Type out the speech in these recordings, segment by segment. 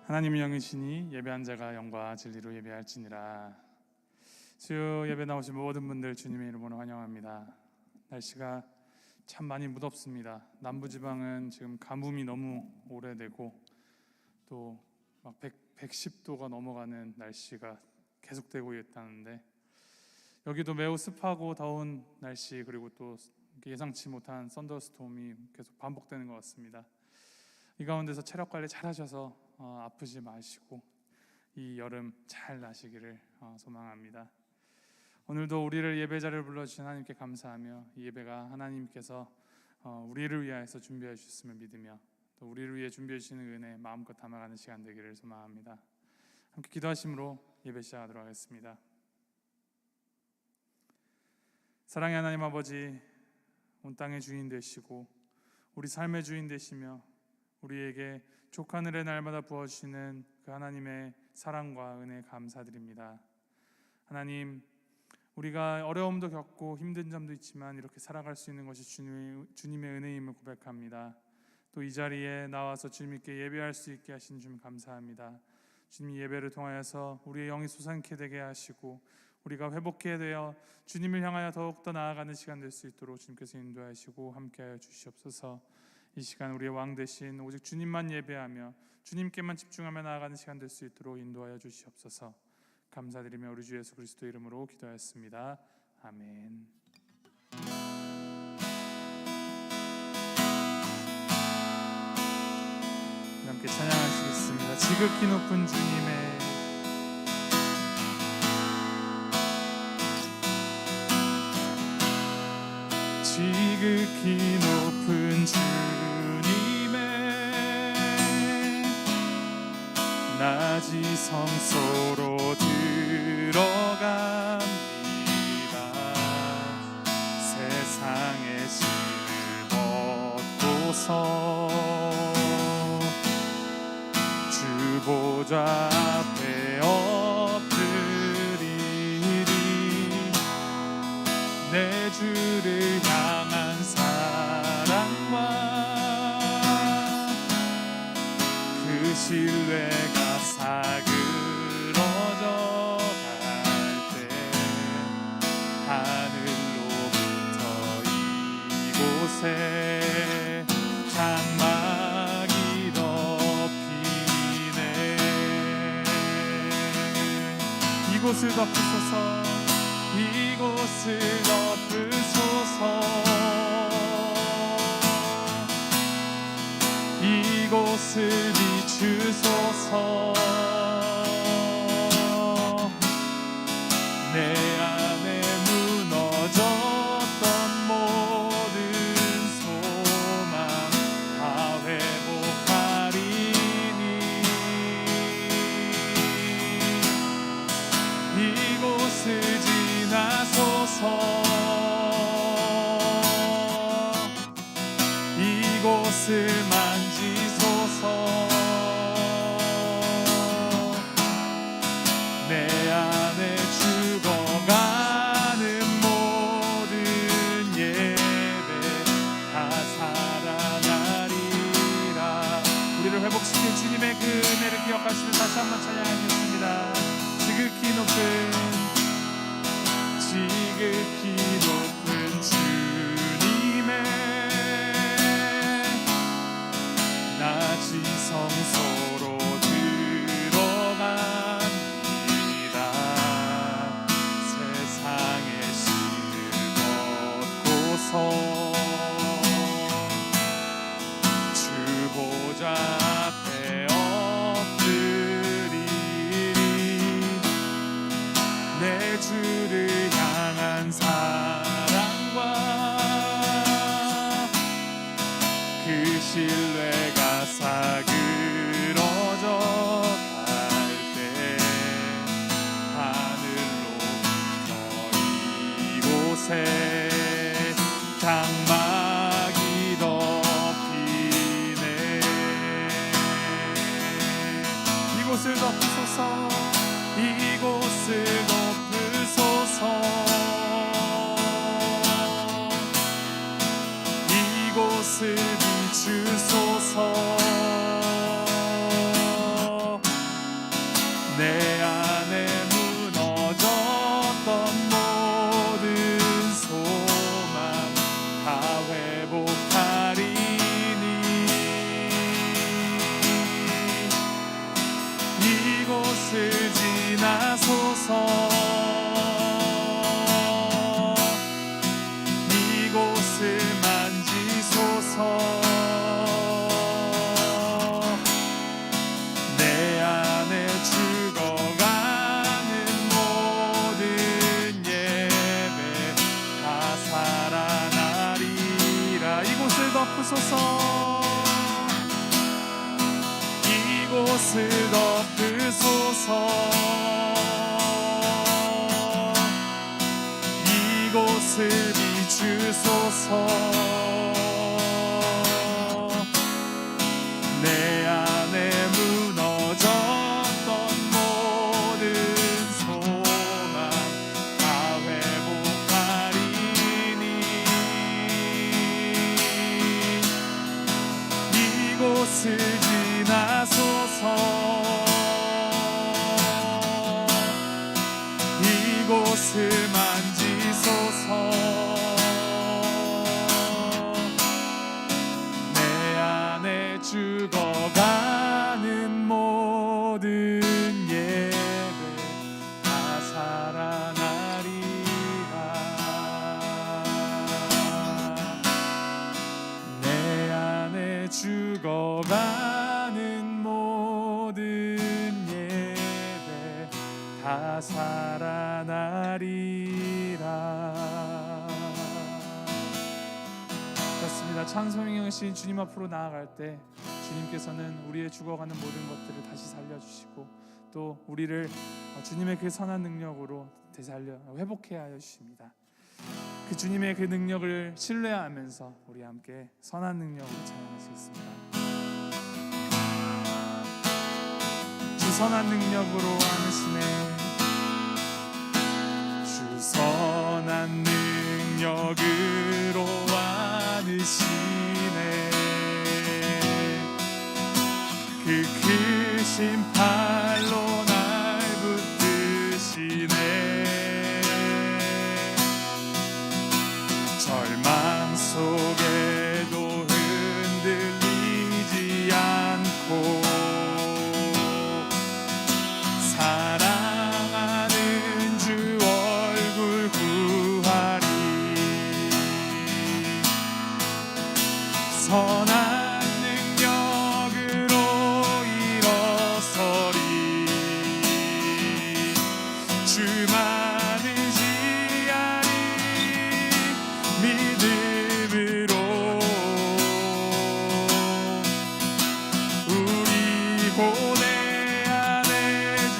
하나님을 영이시니 예배한 자가 영과 진리로 예배할지니라. 수요 예배 나오신 모든 분들 주님의 이름으로 환영합니다. 날씨가 참 많이 무덥습니다. 남부지방은 지금 가뭄이 너무 오래되고 또 막 110도가 넘어가는 날씨가 계속되고 있다는데, 여기도 매우 습하고 더운 날씨, 그리고 또 예상치 못한 썬더스톰이 계속 반복되는 것 같습니다. 이 가운데서 체력 관리 잘 하셔서 아프지 마시고 이 여름 잘 나시기를 소망합니다. 오늘도 우리를 예배 자리를 불러주신 하나님께 감사하며, 이 예배가 하나님께서 우리를 위하여서 준비해 주셨음을 믿으며 또 우리를 위해 준비해 주시는 은혜 마음껏 담아가는 시간 되기를 소망합니다. 함께 기도하심으로 예배 시작하도록 하겠습니다. 사랑의 하나님 아버지, 온 땅의 주인 되시고 우리 삶의 주인 되시며 우리에게 족하늘의 날마다 부어주시는 그 하나님의 사랑과 은혜 감사드립니다. 하나님, 우리가 어려움도 겪고 힘든 점도 있지만 이렇게 살아갈 수 있는 것이 주님의 은혜임을 고백합니다. 또 이 자리에 나와서 주님께 예배할 수 있게 하신 주님 감사합니다. 주님, 예배를 통하여서 우리의 영이 솟아나게 되게 하시고 우리가 회복해 되어 주님을 향하여 더욱더 나아가는 시간 될 수 있도록 주님께서 인도하시고 함께하여 주시옵소서. 이 시간 우리의 왕 되신 오직 주님만 예배하며 주님께만 집중하며 나아가는 시간 될 수 있도록 인도하여 주시옵소서. 감사드리며 우리 주 예수 그리스도 이름으로 기도하였습니다. 아멘. 함께 찬양하시겠습니다. 지극히 높은 주님의 지극히 높은 주님의 낮이 성소로 들어갑니다. 세상의 실을 벗고서 주 보좌 앞에 엎드리리. 내 주를 향한 사랑과 그 신뢰가 사그러져 갈 때 하늘로부터 이곳에 장막이 덮이네. 이곳을 덮으소서, 이곳을 덮으소서, 이곳을 비추소서. 내 안에 무너졌던 모든 소망 다 회복하리니. 이곳을 지나소서, 이곳을 만지소서. 내 안에 죽어가는 모든 예배 다 살아나리라. 우리를 회복시킬 주님의 그 은혜를 기억하시며 다시 한번 찬양하겠습니다. 지극히 높은 주님의 낮이 성소로 들어갑니다. 세상의 실을 벗고서 주 보좌 앞에 엎드리리. 내 주를 향한 사랑과 그 신뢰가 사그러져 갈 때 하늘로부터 이곳에 장막이 덮이네. 이곳을 덮으소서, 이곳을 덮으소서, 이곳을 비추소서. 덮으소서. 이곳을 덮으소서. 이곳을 비추소서. 내 안에 무너졌던 모든 소망 다 회복하리니 이곳을 지나소서. 이곳을 만지소서. 내 안에 죽어가는 모든 예배 다 살아나리라. 내 안에 죽어가는 모든 예배 다 살아나리라. 그렇습니다. 찬송행신 주님 앞으로 나아갈 때 주님께서는 우리의 죽어가는 모든 것들을 다시 살려주시고 또 우리를 주님의 그 선한 능력으로 되살려 회복해야 하여 주십니다. 그 주님의 그 능력을 신뢰하면서 우리 함께 선한 능력으로 찬양하시겠습니다. 주 선한 능력으로 안으시네. 주 선한 능력으로 안으시네. 그 크신 팔로 날 붙드시네. 절망 속에도 흔들리지 않고 사랑하는 주 얼굴 구하리. 선한 능력으로 일어서리. 주만을 지하리. 믿음으로 우리 고뇌 안에 주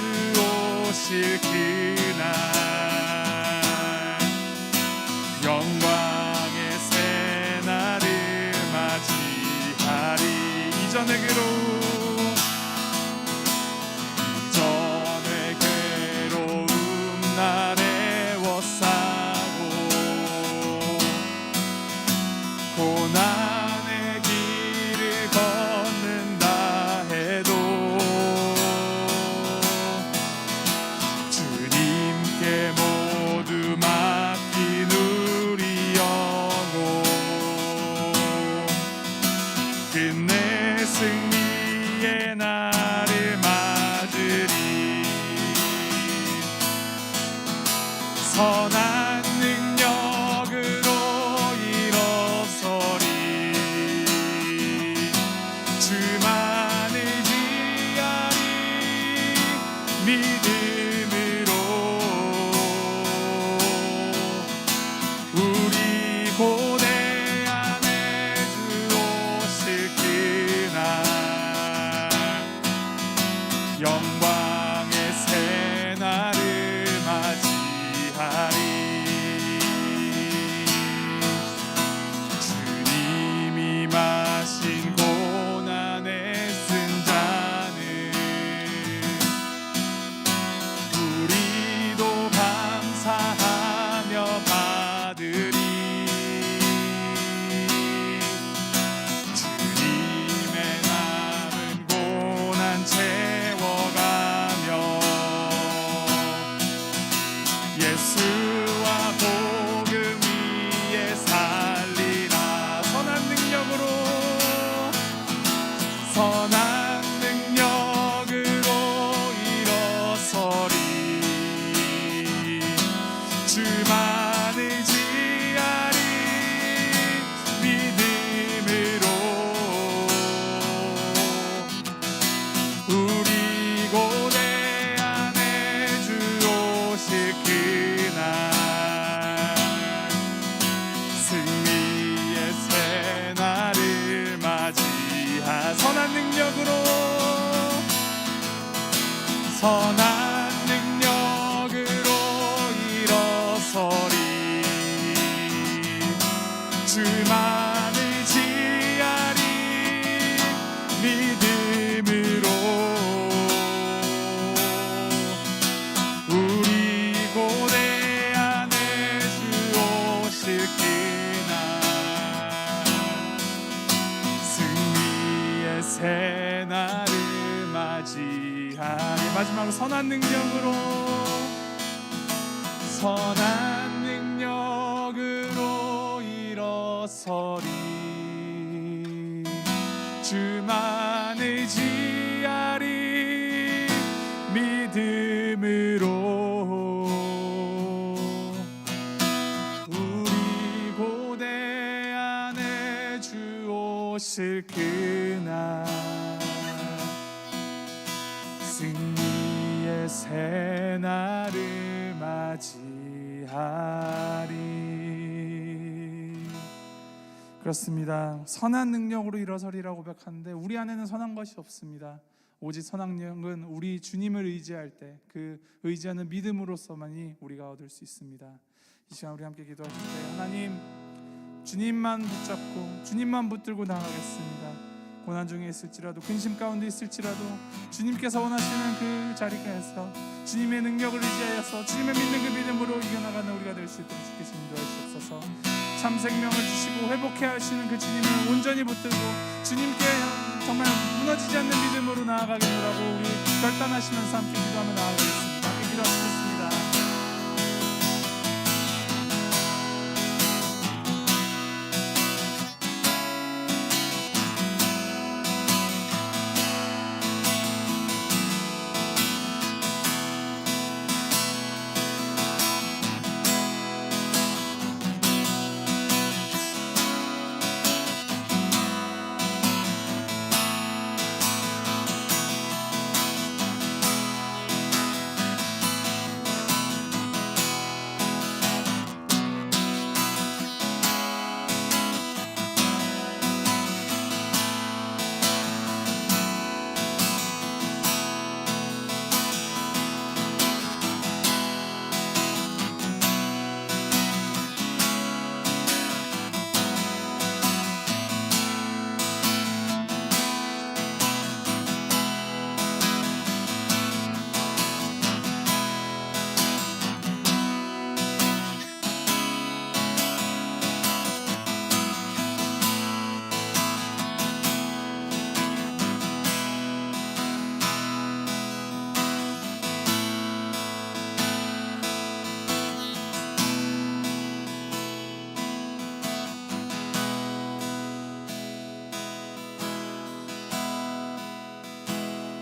오실 그날 영광의 새날을 맞이하리. 이전의 괴로움 날 애워싸고 고난의 길을 걷는다 해도 주님께 모두 맡긴 우리 영혼 끝내 승리의 날을 맞으리. 선한 능력으로 일어서리. 주만 의지하리 믿음으로 우리 고대 안에 주 오실 그날 승리의 새날을 맞이하리. 마지막으로 선한 능력으로 일어서리 주만 의지하리 믿음으로 우리 고대 안에 주 오실 그날 승리의 새날을 맞이하리. 그렇습니다. 선한 능력으로 일어서리라고 고백하는데 우리 안에는 선한 것이 없습니다. 오직 선한 능력은 우리 주님을 의지할 때 그 의지하는 믿음으로서만이 우리가 얻을 수 있습니다. 이 시간 우리 함께 기도하실 때 하나님 주님만 붙잡고 주님만 붙들고 나가겠습니다. 고난 중에 있을지라도 근심 가운데 있을지라도 주님께서 원하시는 그 자리에서 주님의 능력을 의지하여서 주님의 믿는 그 믿음으로 이겨나가는 우리가 될 수 있도록 주께서 인도하시옵소서. 참 생명을 주시고 회복해 하시는 그 주님을 온전히 붙들고 주님께 정말 무너지지 않는 믿음으로 나아가겠노라고 우리 결단하시면서 함께 기도하며 나아가겠습니다. 함께 기도하시겠습니다.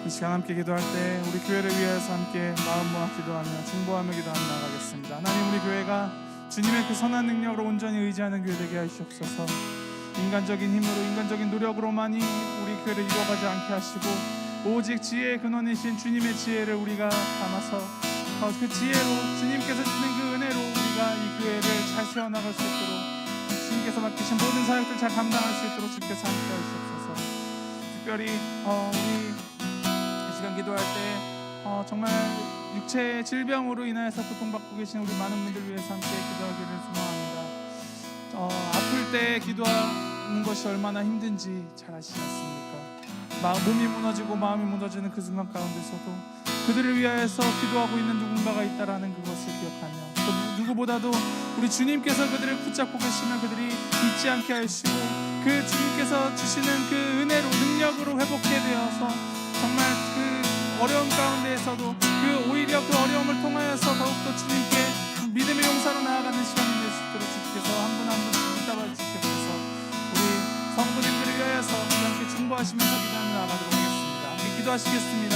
이 시간 함께 기도할 때 우리 교회를 위해서 함께 마음 모아 기도하며 중보하며 기도하며 나가겠습니다. 하나님 우리 교회가 주님의 그 선한 능력으로 온전히 의지하는 교회 되게 하시옵소서. 인간적인 힘으로 인간적인 노력으로만이 우리 교회를 이루어가지 않게 하시고 오직 지혜의 근원이신 주님의 지혜를 우리가 담아서 그 지혜로 주님께서 주는 그 은혜로 우리가 이 교회를 잘 세워나갈 수 있도록 주님께서 맡기신 모든 사역들 잘 감당할 수 있도록 주께서 함께 하시옵소서. 특별히 우리 시간 기도할 때 정말 육체의 질병으로 인하여서 고통받고 계신 우리 많은 분들 위해서 함께 기도하기를 소망합니다. 아플 때 기도하는 것이 얼마나 힘든지 잘 아시지 않습니까? 몸이 무너지고 마음이 무너지는 그 순간 가운데서도 그들을 위하여서 기도하고 있는 누군가가 있다라는 그것을 기억하며 또 누구보다도 우리 주님께서 그들을 붙잡고 계시면 그들이 잊지 않게 하시고 그 주님께서 주시는 그 은혜로 능력으로 회복해 되어서 정말 그 어려움 가운데에서도 그 오히려 그 어려움을 통하여서 더욱더 주님께 믿음의 용사로 나아가는 시간이 될 수 있도록 주께서 한 분 한 분 붙잡아 주시옵소서. 우리 성도님들을 위하여서 함께 중보하시면서 기도하며 나아가도록 하겠습니다. 함께 기도하시겠습니다.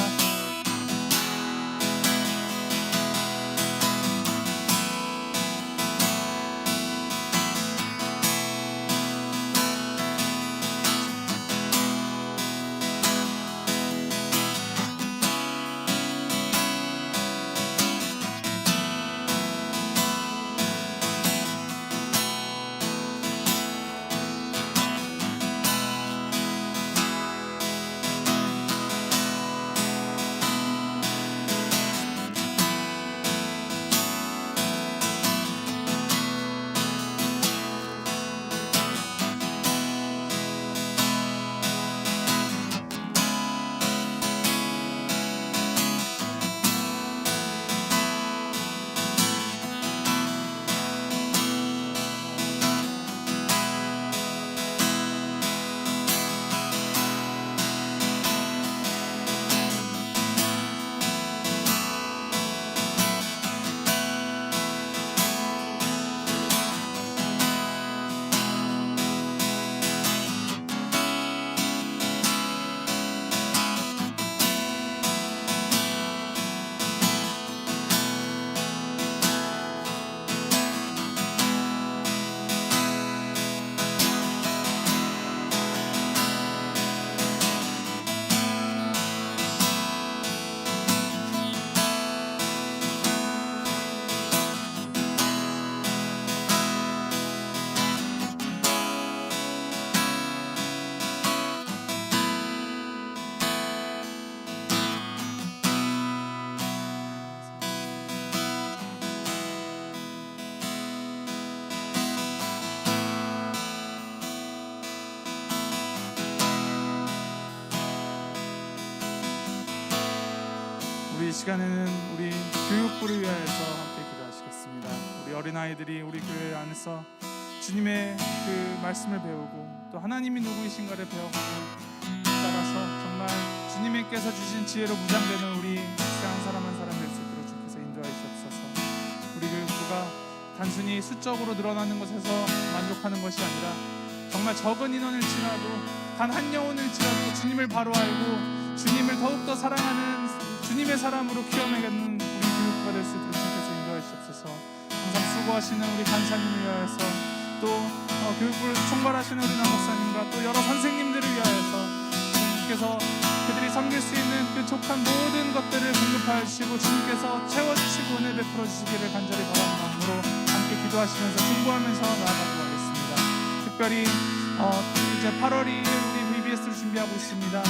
시간에는 우리 교육부를 위하여서 함께 기도하시겠습니다. 우리 어린아이들이 우리 교회 안에서 주님의 그 말씀을 배우고 또 하나님이 누구이신가를 배워가고 따라서 정말 주님께서 주신 지혜로 무장되는 우리 한 사람 한 사람 될 수 있도록 주께서 인도하시옵소서. 우리 교육부가 단순히 수적으로 늘어나는 것에서 만족하는 것이 아니라 정말 적은 인원일지라도 단 한 영혼일지라도 주님을 바로 알고 주님을 더욱더 사랑하는 주님의 사람으로 키워내는 우리 교육부가 될 수 있도록 주께서 인도하시옵소서. 항상 수고하시는 우리 간사님을 위하여서 또 교육부를 총괄하시는 우리 남목사님과 또 여러 선생님들을 위하여서 주님께서 그들이 섬길 수 있는 그 족한 모든 것들을 공급하여 주시고 주님께서 채워주시고 은혜 베풀어 주시기를 간절히 바라는 마음으로 함께 기도하시면서 중보하면서 나아가도록 하겠습니다. 특별히 이제 8월이 우리 VBS를 준비하고 있습니다.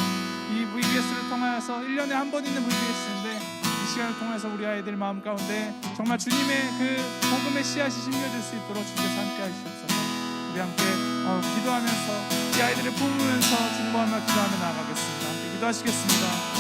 이 VBS를 통하여서 1년에 한 번 있는 VBS인데 이 시간을 통해서 우리 아이들 마음 가운데 정말 주님의 그 복음의 씨앗이 심겨질 수 있도록 주께서 함께 하시옵소서. 우리 함께 기도하면서 이 아이들을 품으면서 중보하며 기도하며 나아가겠습니다. 함께 기도하시겠습니다.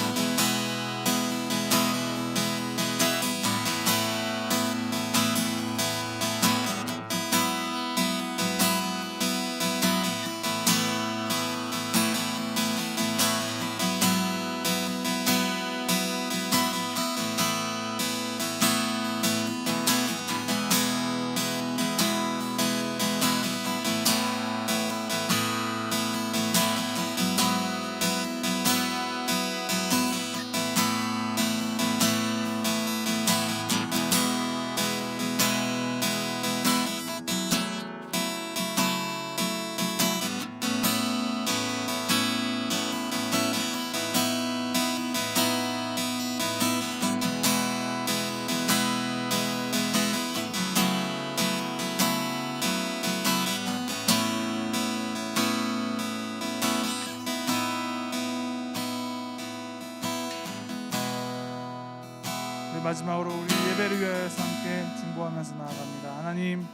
마지막으로 우리 예배를 위하여서 함께 중보하면서 나아갑니다. 하나님,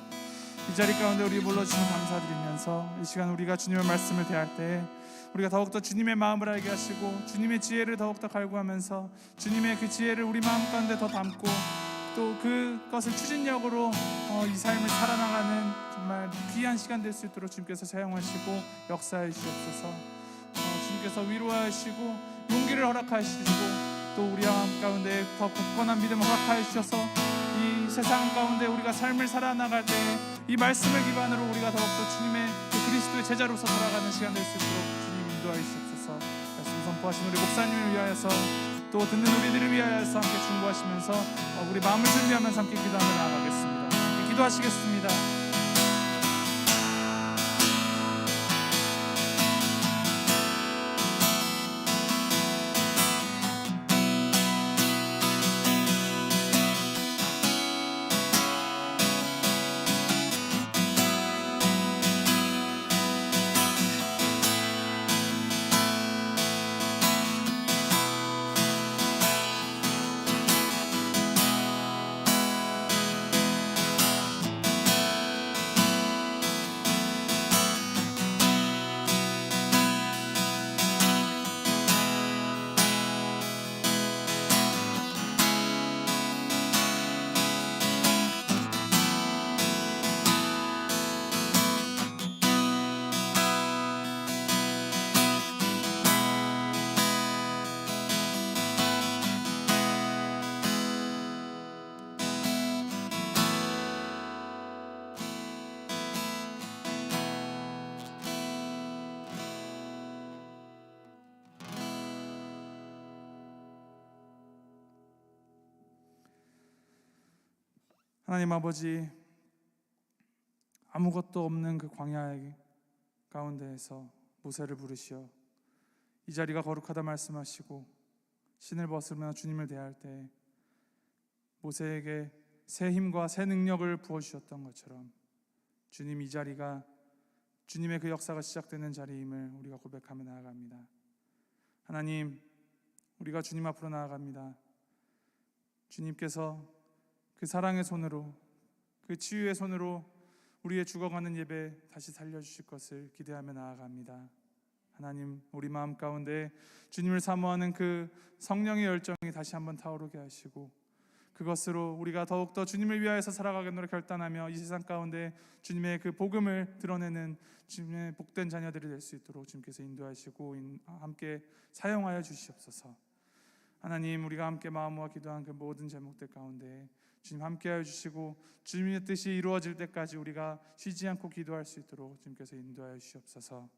이 자리 가운데 우리 불러주시면 감사드리면서 이 시간 우리가 주님의 말씀을 대할 때 우리가 더욱더 주님의 마음을 알게 하시고 주님의 지혜를 더욱더 갈구하면서 주님의 그 지혜를 우리 마음 가운데 더 담고 또 그것을 추진력으로 이 삶을 살아나가는 정말 귀한 시간 될 수 있도록 주님께서 사용하시고 역사해 주시옵소서. 주님께서 위로하시고 용기를 허락하시고 또 우리 마음 가운데 더 굳건한 믿음을 허락하여 주셔서 이 세상 가운데 우리가 삶을 살아나갈 때 이 말씀을 기반으로 우리가 더욱더 주님의 그 그리스도의 제자로서 살아가는 시간 될 수 있도록 주님 인도하여 주옵소서. 말씀 선포하신 우리 목사님을 위하여서 또 듣는 우리들을 위하여서 함께 중보하시면서 우리 마음을 준비하면서 함께 기도하며 나아가겠습니다. 함께 기도하시겠습니다. 하나님 아버지, 아무것도 없는 그 광야 가운데에서 모세를 부르시어 이 자리가 거룩하다 말씀하시고 신을 벗으며 주님을 대할 때 모세에게 새 힘과 새 능력을 부어주셨던 것처럼 주님, 이 자리가 주님의 그 역사가 시작되는 자리임을 우리가 고백하며 나아갑니다. 하나님, 우리가 주님 앞으로 나아갑니다. 주님께서 그 사랑의 손으로, 그 치유의 손으로 우리의 죽어가는 예배 다시 살려주실 것을 기대하며 나아갑니다. 하나님, 우리 마음 가운데 주님을 사모하는 그 성령의 열정이 다시 한번 타오르게 하시고, 그것으로 우리가 더욱더 주님을 위하여서 살아가겠노라 결단하며 이 세상 가운데 주님의 그 복음을 드러내는 주님의 복된 자녀들이 될 수 있도록 주님께서 인도하시고 함께 사용하여 주시옵소서. 하나님, 우리가 함께 마음 모아 기도한 그 모든 제목들 가운데 주님 함께하여 주시고, 주님의 뜻이 이루어질 때까지 우리가 쉬지 않고 기도할 수 있도록 주님께서 인도하여 주시옵소서.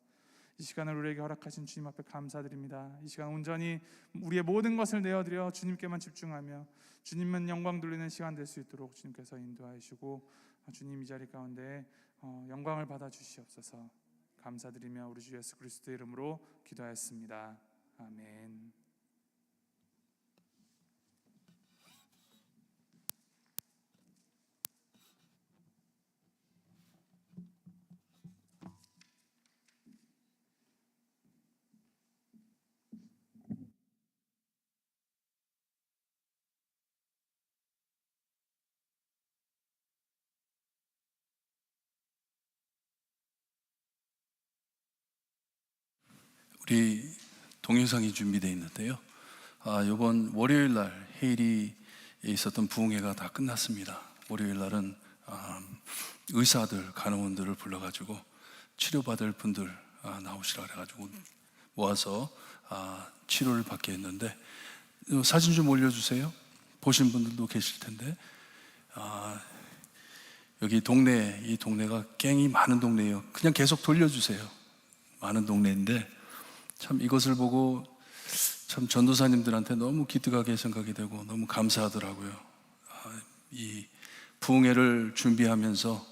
이 시간을 우리에게 허락하신 주님 앞에 감사드립니다. 이 시간 온전히 우리의 모든 것을 내어드려 주님께만 집중하며 주님만 영광 돌리는 시간 될 수 있도록 주님께서 인도하여 주시고, 주님 이 자리 가운데 영광을 받아 주시옵소서. 감사드리며 우리 주 예수 그리스도의 이름으로 기도하였습니다. 아멘. 우리 동영상이 준비되어 있는데요. 이번 월요일 날 헤일리에 있었던 부흥회가 다 끝났습니다. 월요일 날은 의사들, 간호원들을 불러가지고 치료받을 분들 나오시라 그래가지고 모아서 치료를 받게 했는데, 사진 좀 올려주세요. 보신 분들도 계실 텐데, 여기 동네, 이 동네가 갱이 많은 동네예요. 그냥 계속 돌려주세요. 많은 동네인데 참 이것을 보고 참 전도사님들한테 너무 기특하게 생각이 되고 너무 감사하더라고요. 이 부흥회를 준비하면서,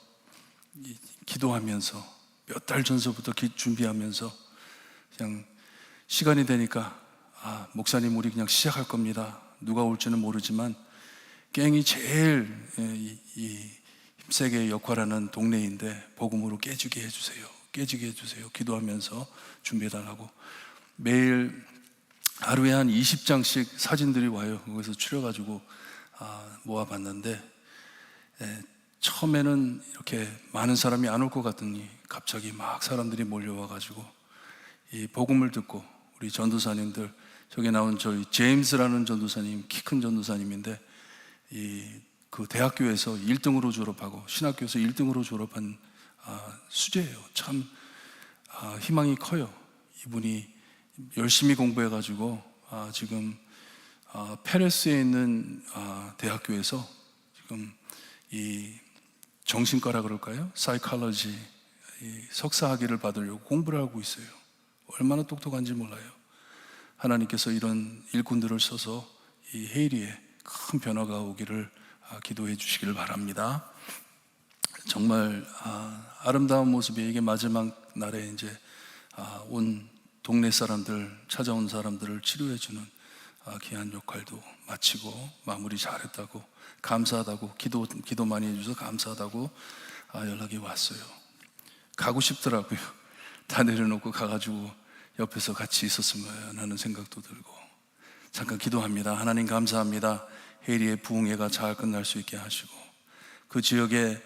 기도하면서 몇 달 전서부터 준비하면서 그냥 시간이 되니까 목사님 우리 그냥 시작할 겁니다. 누가 올지는 모르지만 갱이 제일 힘세게 역할하는 동네인데 복음으로 깨지게 해주세요. 깨지게 해주세요. 기도하면서 준비해달라고. 매일 하루에 한 20장씩 사진들이 와요. 거기서 추려가지고 모아봤는데, 처음에는 이렇게 많은 사람이 안 올 것 같더니 갑자기 막 사람들이 몰려와가지고 이 복음을 듣고, 우리 전도사님들, 저기 나온 저희 제임스라는 전도사님, 키 큰 전도사님인데 그 대학교에서 1등으로 졸업하고 신학교에서 1등으로 졸업한 수재예요. 참 희망이 커요. 이분이 열심히 공부해가지고 지금 페레스에 있는 대학교에서 지금 이 정신과라 그럴까요? 사이콜로지 석사학위를 받으려고 공부를 하고 있어요. 얼마나 똑똑한지 몰라요. 하나님께서 이런 일꾼들을 써서 이 헤일리에 큰 변화가 오기를 기도해 주시기를 바랍니다. 정말 아름다운 모습이, 이게 마지막 날에 이제 온 동네 사람들, 찾아온 사람들을 치료해 주는 귀한 역할도 마치고 마무리 잘했다고, 감사하다고, 기도 많이 해주셔서 감사하다고 연락이 왔어요. 가고 싶더라고요. 다 내려놓고 가가지고 옆에서 같이 있었으면 하는 생각도 들고. 잠깐 기도합니다. 하나님 감사합니다. 헤일리의 부흥회가 잘 끝날 수 있게 하시고, 그 지역에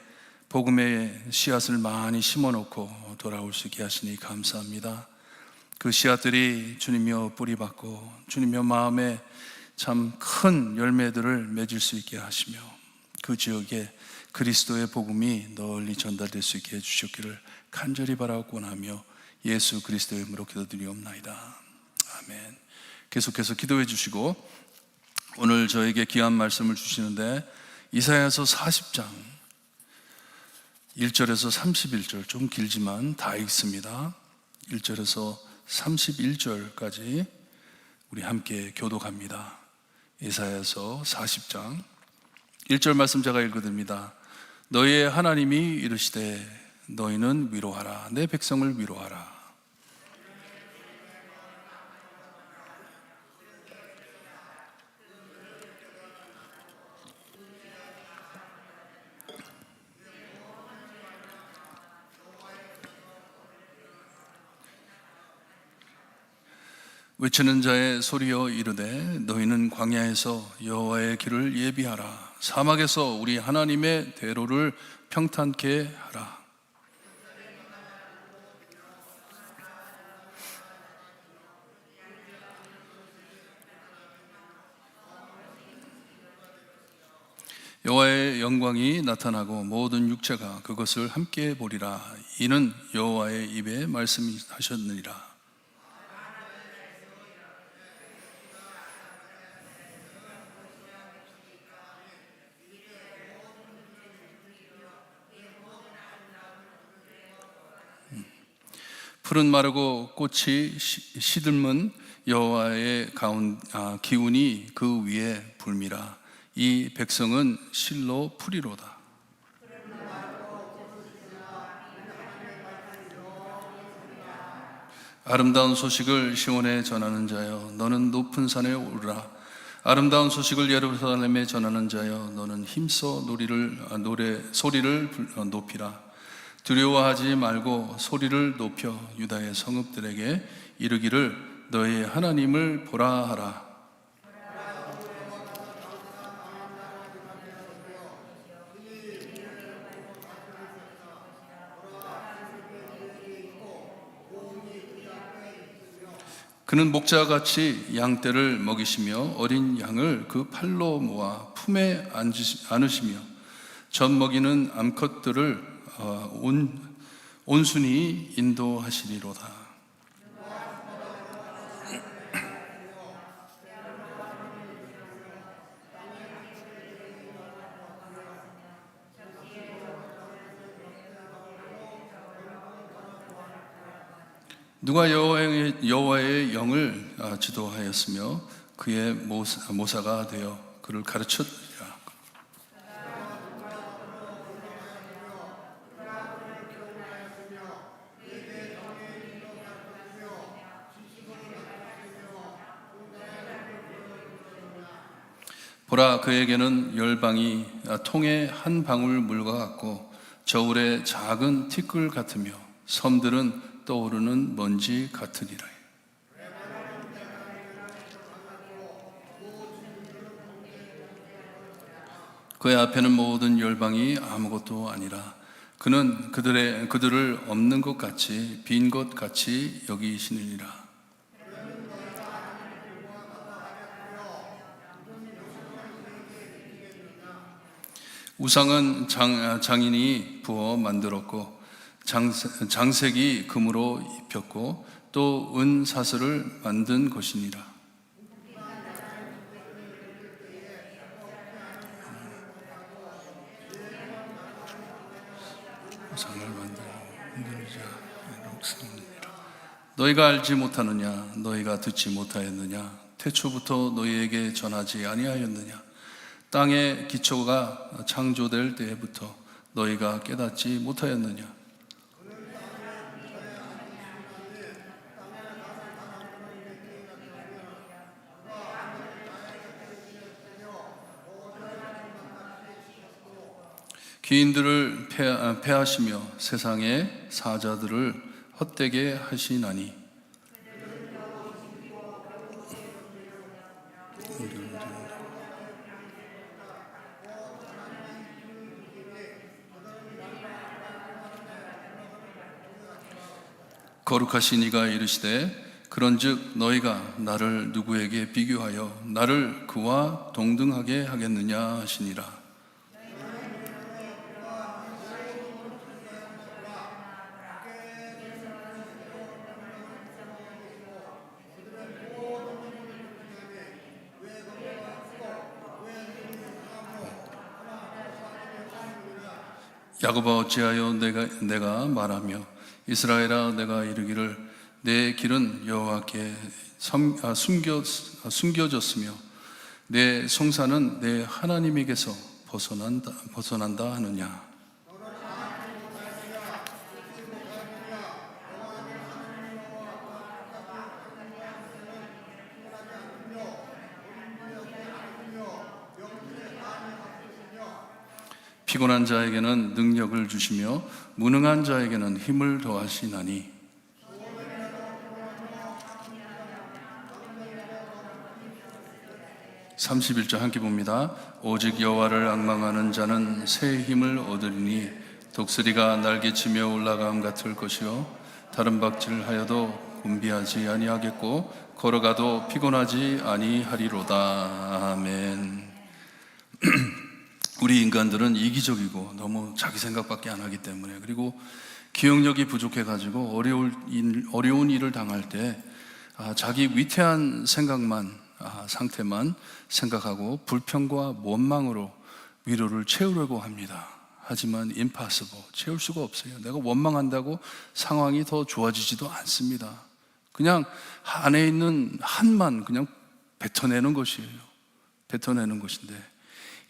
복음의 씨앗을 많이 심어놓고 돌아올 수 있게 하시니 감사합니다. 그 씨앗들이 주님여 뿌리받고 주님여 마음에 참 큰 열매들을 맺을 수 있게 하시며, 그 지역에 그리스도의 복음이 널리 전달될 수 있게 해주셨기를 간절히 바라고 원하며 예수 그리스도의 이름으로 기도드리옵나이다. 아멘. 계속해서 기도해 주시고, 오늘 저에게 귀한 말씀을 주시는데 이사야서 40장 1절에서 31절, 좀 길지만 다 읽습니다. 1절에서 31절까지 우리 함께 교독합니다. 이사야서 40장 1절 말씀 제가 읽어드립니다. 너희의 하나님이 이르시되 너희는 위로하라, 내 백성을 위로하라. 외치는 자의 소리여 이르되 너희는 광야에서 여호와의 길을 예비하라, 사막에서 우리 하나님의 대로를 평탄케 하라. 여호와의 영광이 나타나고 모든 육체가 그것을 함께 보리라. 이는 여호와의 입에 말씀하셨느니라. 풀은 마르고 꽃이 시들면 여호와의 기운이 그 위에 불미라. 이 백성은 실로 풀이로다. 아름다운 소식을 시온에 전하는 자여, 너는 높은 산에 오르라. 아름다운 소식을 예루살렘에 전하는 자여, 너는 힘써 소리를 높이라. 두려워하지 말고 소리를 높여 유다의 성읍들에게 이르기를 너의 하나님을 보라 하라. 그는 목자같이 양떼를 먹이시며 어린 양을 그 팔로 모아 품에 안으시며 젖 먹이는 암컷들을 온순히 인도하시리로다. 누가 여호와의 영을 지도하였으며 그의 모사가 되어 그를 가르쳤느니라. 보라, 그에게는 열방이 통의 한 방울 물과 같고 저울의 작은 티끌 같으며 섬들은 떠오르는 먼지 같으리라. 그의 앞에는 모든 열방이 아무것도 아니라 그는 그들을 없는 것 같이 빈 것 같이 여기시느니라. 우상은 장인이 부어 만들었고 장색이 금으로 입혔고 또 은 사슬을 만든 것이니라. 우상을 만들자 너희가 알지 못하느냐? 너희가 듣지 못하였느냐? 태초부터 너희에게 전하지 아니하였느냐? 땅의 기초가 창조될 때부터 너희가 깨닫지 못하였느냐? 귀인들을 패하시며 세상의 사자들을 헛되게 하시나니 거룩하신 이가 이르시되 그런즉 너희가 나를 누구에게 비교하여 나를 그와 동등하게 하겠느냐 하시니라. 야곱아, 어찌하여 내가 말하며 이스라엘아, 내가 이르기를 내 길은 여호와께 숨겨졌으며 내 송사는 내 하나님에게서 벗어난다 하느냐? 피곤한 자에게는 능력을 주시며 무능한 자에게는 힘을 더하시나니 31절 함께 봅니다. 오직 여호와를 앙망하는 자는 새 힘을 얻으리니 독수리가 날개치며 올라감 같을 것이요 다른 박질하여도 곤비하지 아니하겠고 걸어가도 피곤하지 아니하리로다. 아멘. 우리 인간들은 이기적이고 너무 자기 생각밖에 안 하기 때문에, 그리고 기억력이 부족해가지고 어려운 일을 당할 때 자기 위태한 상태만 생각하고 불평과 원망으로 위로를 채우려고 합니다. 하지만 impossible, 채울 수가 없어요. 내가 원망한다고 상황이 더 좋아지지도 않습니다. 그냥 안에 있는 한만 그냥 뱉어내는 것이에요. 뱉어내는 것인데,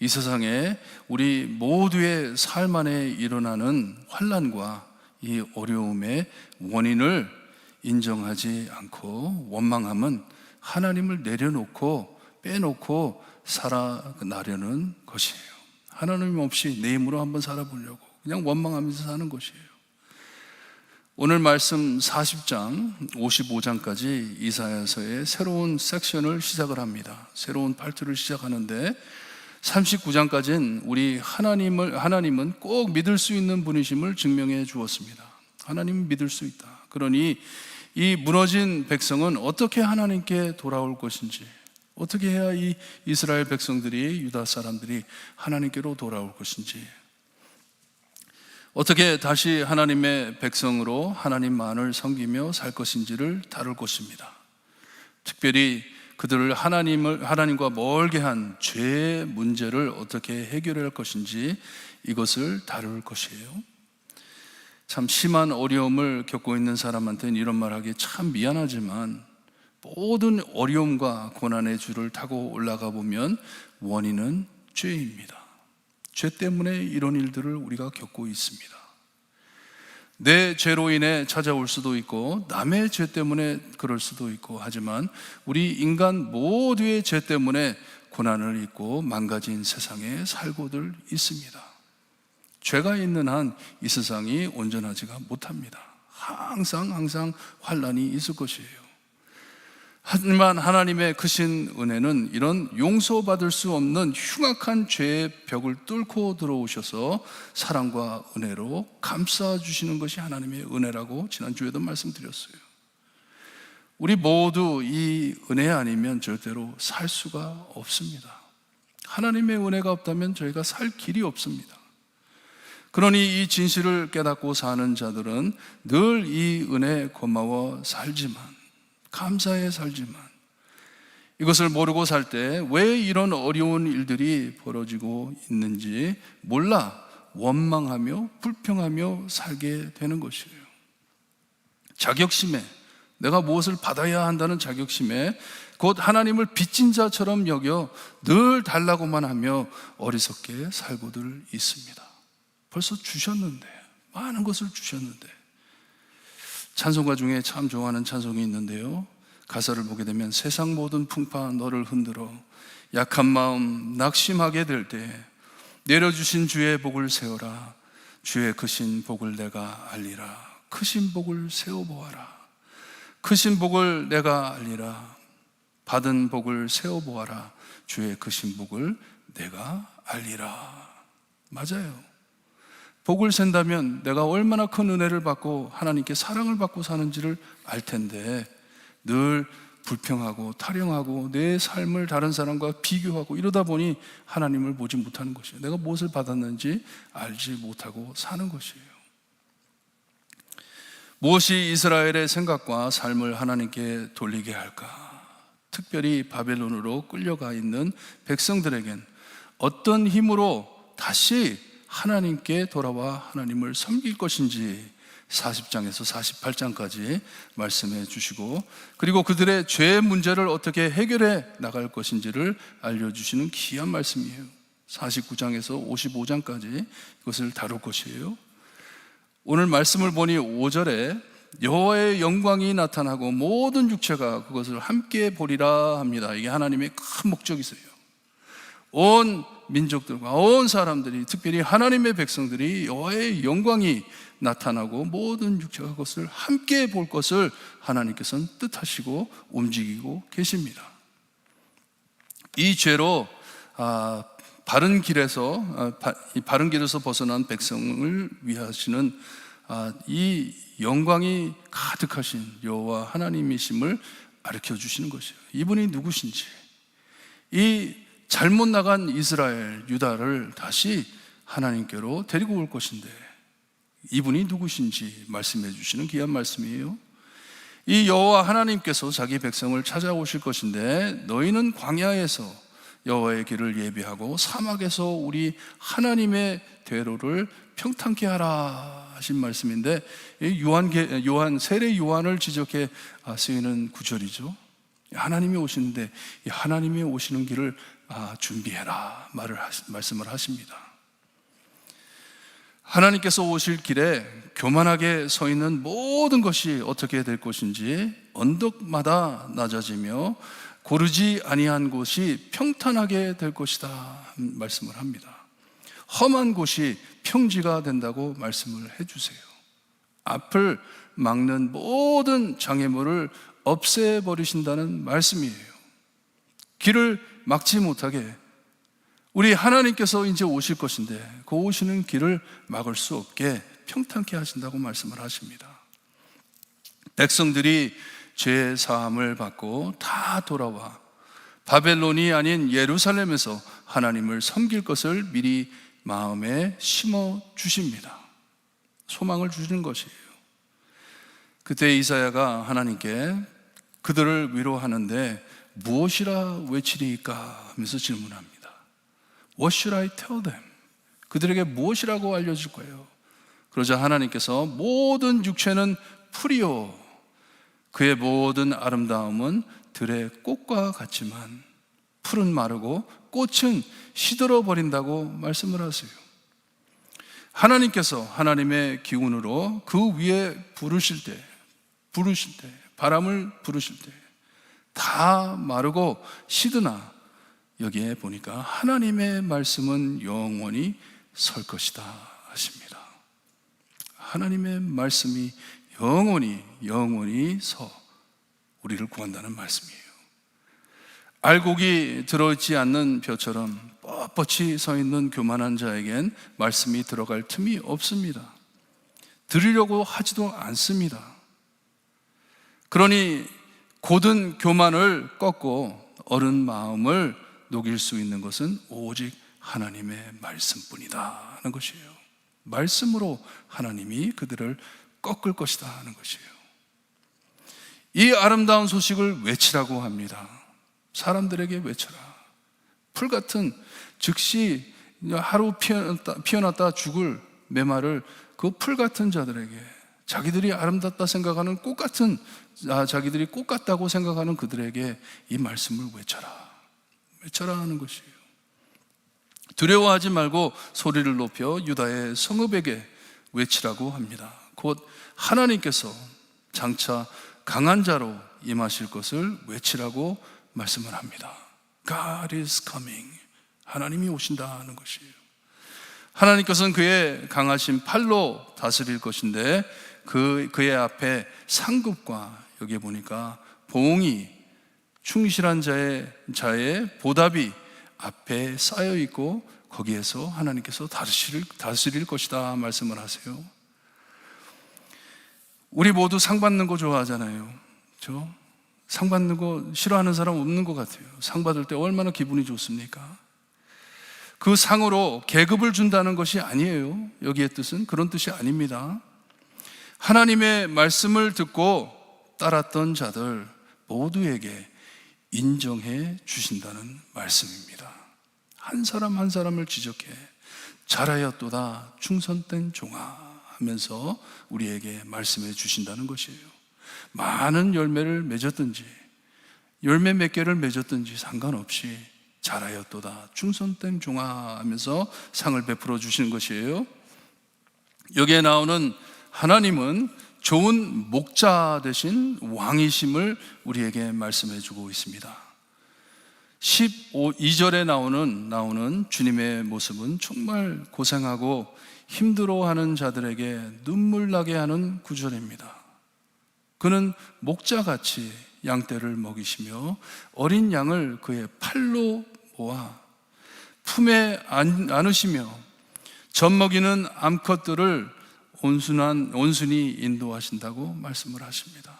이 세상에 우리 모두의 삶 안에 일어나는 환난과 이 어려움의 원인을 인정하지 않고 원망함은 하나님을 내려놓고 빼놓고 살아나려는 것이에요. 하나님 없이 내 힘으로 한번 살아보려고 그냥 원망하면서 사는 것이에요. 오늘 말씀 40장 55장까지 이사야서의 새로운 섹션을 시작을 합니다. 새로운 파트를 시작하는데 39장까지는 우리 하나님은 꼭 믿을 수 있는 분이심을 증명해 주었습니다. 하나님은 믿을 수 있다. 그러니 이 무너진 백성은 어떻게 하나님께 돌아올 것인지, 어떻게 해야 이 이스라엘 백성들이, 유다 사람들이 하나님께로 돌아올 것인지, 어떻게 다시 하나님의 백성으로 하나님만을 섬기며 살 것인지를 다룰 것입니다. 특별히 그들을 하나님과 멀게 한 죄의 문제를 어떻게 해결할 것인지, 이것을 다룰 것이에요. 참 심한 어려움을 겪고 있는 사람한테는 이런 말하기 참 미안하지만, 모든 어려움과 고난의 줄을 타고 올라가 보면 원인은 죄입니다. 죄 때문에 이런 일들을 우리가 겪고 있습니다. 내 죄로 인해 찾아올 수도 있고 남의 죄 때문에 그럴 수도 있고, 하지만 우리 인간 모두의 죄 때문에 고난을 입고 망가진 세상에 살고들 있습니다. 죄가 있는 한 이 세상이 온전하지가 못합니다. 항상 환난이 있을 것이에요. 하지만 하나님의 크신 은혜는 이런 용서받을 수 없는 흉악한 죄의 벽을 뚫고 들어오셔서 사랑과 은혜로 감싸주시는 것이 하나님의 은혜라고 지난주에도 말씀드렸어요. 우리 모두 이 은혜 아니면 절대로 살 수가 없습니다. 하나님의 은혜가 없다면 저희가 살 길이 없습니다. 그러니 이 진실을 깨닫고 사는 자들은 늘 이 은혜에 고마워 살지만, 감사해 살지만, 이것을 모르고 살 때 왜 이런 어려운 일들이 벌어지고 있는지 몰라 원망하며 불평하며 살게 되는 것이에요. 자격심에, 내가 무엇을 받아야 한다는 자격심에 곧 하나님을 빚진 자처럼 여겨 늘 달라고만 하며 어리석게 살고들 있습니다. 벌써 주셨는데, 많은 것을 주셨는데. 찬송가 중에 참 좋아하는 찬송이 있는데요, 가사를 보게 되면 세상 모든 풍파 너를 흔들어 약한 마음 낙심하게 될 때 내려주신 주의 복을 세워라. 주의 크신 복을 내가 알리라. 크신 복을 세워보아라. 크신 복을 내가 알리라. 받은 복을 세워보아라. 주의 크신 복을 내가 알리라. 맞아요. 복을 센다면 내가 얼마나 큰 은혜를 받고 하나님께 사랑을 받고 사는지를 알 텐데, 늘 불평하고 타령하고 내 삶을 다른 사람과 비교하고 이러다 보니 하나님을 보지 못하는 것이에요. 내가 무엇을 받았는지 알지 못하고 사는 것이에요. 무엇이 이스라엘의 생각과 삶을 하나님께 돌리게 할까? 특별히 바벨론으로 끌려가 있는 백성들에겐 어떤 힘으로 다시 하나님께 돌아와 하나님을 섬길 것인지 40장에서 48장까지 말씀해 주시고, 그리고 그들의 죄 문제를 어떻게 해결해 나갈 것인지를 알려주시는 귀한 말씀이에요. 49장에서 55장까지 이것을 다룰 것이에요. 오늘 말씀을 보니 5절에 여호와의 영광이 나타나고 모든 육체가 그것을 함께 보리라 합니다. 이게 하나님의 큰 목적이세요. 온 민족들과 온 사람들이, 특별히 하나님의 백성들이 여호와의 영광이 나타나고 모든 육체가 그것을 함께 볼 것을 하나님께서는 뜻하시고 움직이고 계십니다. 이 죄로 바른 길에서 벗어난 백성을 위하시는 이 영광이 가득하신 여호와 하나님이심을 가르쳐 주시는 것이에요. 이분이 누구신지, 이 잘못 나간 이스라엘, 유다를 다시 하나님께로 데리고 올 것인데 이분이 누구신지 말씀해 주시는 귀한 말씀이에요. 이 여호와 하나님께서 자기 백성을 찾아오실 것인데 너희는 광야에서 여호와의 길을 예비하고 사막에서 우리 하나님의 대로를 평탄케 하라 하신 말씀인데, 요한 세례 요한을 지적해 쓰이는 구절이죠. 하나님이 오시는데 이 하나님이 오시는 길을 준비해라 말씀을 하십니다. 하나님께서 오실 길에 교만하게 서 있는 모든 것이 어떻게 될 것인지 언덕마다 낮아지며 고르지 아니한 곳이 평탄하게 될 것이다 말씀을 합니다. 험한 곳이 평지가 된다고 말씀을 해주세요. 앞을 막는 모든 장애물을 없애버리신다는 말씀이에요. 길을 막지 못하게 우리 하나님께서 이제 오실 것인데 그 오시는 길을 막을 수 없게 평탄케 하신다고 말씀을 하십니다. 백성들이 죄 사함을 받고 다 돌아와 바벨론이 아닌 예루살렘에서 하나님을 섬길 것을 미리 마음에 심어 주십니다. 소망을 주시는 것이에요. 그때 이사야가 하나님께 그들을 위로하는데 무엇이라 외치리이까 하면서 질문합니다. What should I tell them? 그들에게 무엇이라고 알려줄 거예요? 그러자 하나님께서 모든 육체는 풀이요 그의 모든 아름다움은 들의 꽃과 같지만 풀은 마르고 꽃은 시들어 버린다고 말씀을 하세요. 하나님께서 하나님의 기운으로 그 위에 부르실 때 바람을 부르실 때 다 마르고 시드나 여기에 보니까 하나님의 말씀은 영원히 설 것이다 하십니다. 하나님의 말씀이 영원히 서 우리를 구한다는 말씀이에요. 알곡이 들어있지 않는 벼처럼 뻣뻣이 서 있는 교만한 자에겐 말씀이 들어갈 틈이 없습니다. 들으려고 하지도 않습니다. 그러니 고든 교만을 꺾고 어른 마음을 녹일 수 있는 것은 오직 하나님의 말씀뿐이다 하는 것이에요. 말씀으로 하나님이 그들을 꺾을 것이다 하는 것이에요. 이 아름다운 소식을 외치라고 합니다. 사람들에게 외쳐라. 풀 같은 즉시 하루 피어났다 죽을 메마를 그 풀 같은 자들에게 자기들이 아름답다 생각하는 꽃 같은 자기들이 꽃 같다고 생각하는 그들에게 이 말씀을 외쳐라 하는 것이에요. 두려워하지 말고 소리를 높여 유다의 성읍에게 외치라고 합니다. 곧 하나님께서 장차 강한 자로 임하실 것을 외치라고 말씀을 합니다. God is coming. 하나님이 오신다는 것이에요. 하나님께서는 그의 강하신 팔로 다스릴 것인데 그의 앞에 상급과 여기에 보니까 봉이 충실한 자의 보답이 앞에 쌓여 있고 거기에서 하나님께서 다스릴 것이다 말씀을 하세요. 우리 모두 상 받는 거 좋아하잖아요. 상 받는 거 싫어하는 사람 없는 것 같아요. 상 받을 때 얼마나 기분이 좋습니까? 그 상으로 계급을 준다는 것이 아니에요. 여기의 뜻은 그런 뜻이 아닙니다. 하나님의 말씀을 듣고 따랐던 자들 모두에게 인정해 주신다는 말씀입니다. 한 사람 한 사람을 지적해 잘하였도다 충성된 종아 하면서 우리에게 말씀해 주신다는 것이에요. 많은 열매를 맺었든지 열매 몇 개를 맺었든지 상관없이 잘하였도다 충성된 종아 하면서 상을 베풀어 주시는 것이에요. 여기에 나오는 하나님은 좋은 목자 되신 왕이심을 우리에게 말씀해 주고 있습니다. 12절에 나오는 주님의 모습은 정말 고생하고 힘들어하는 자들에게 눈물 나게 하는 구절입니다. 그는 목자같이 양떼를 먹이시며 어린 양을 그의 팔로 모아 품에 안으시며 젖먹이는 암컷들을 온순히 인도하신다고 말씀을 하십니다.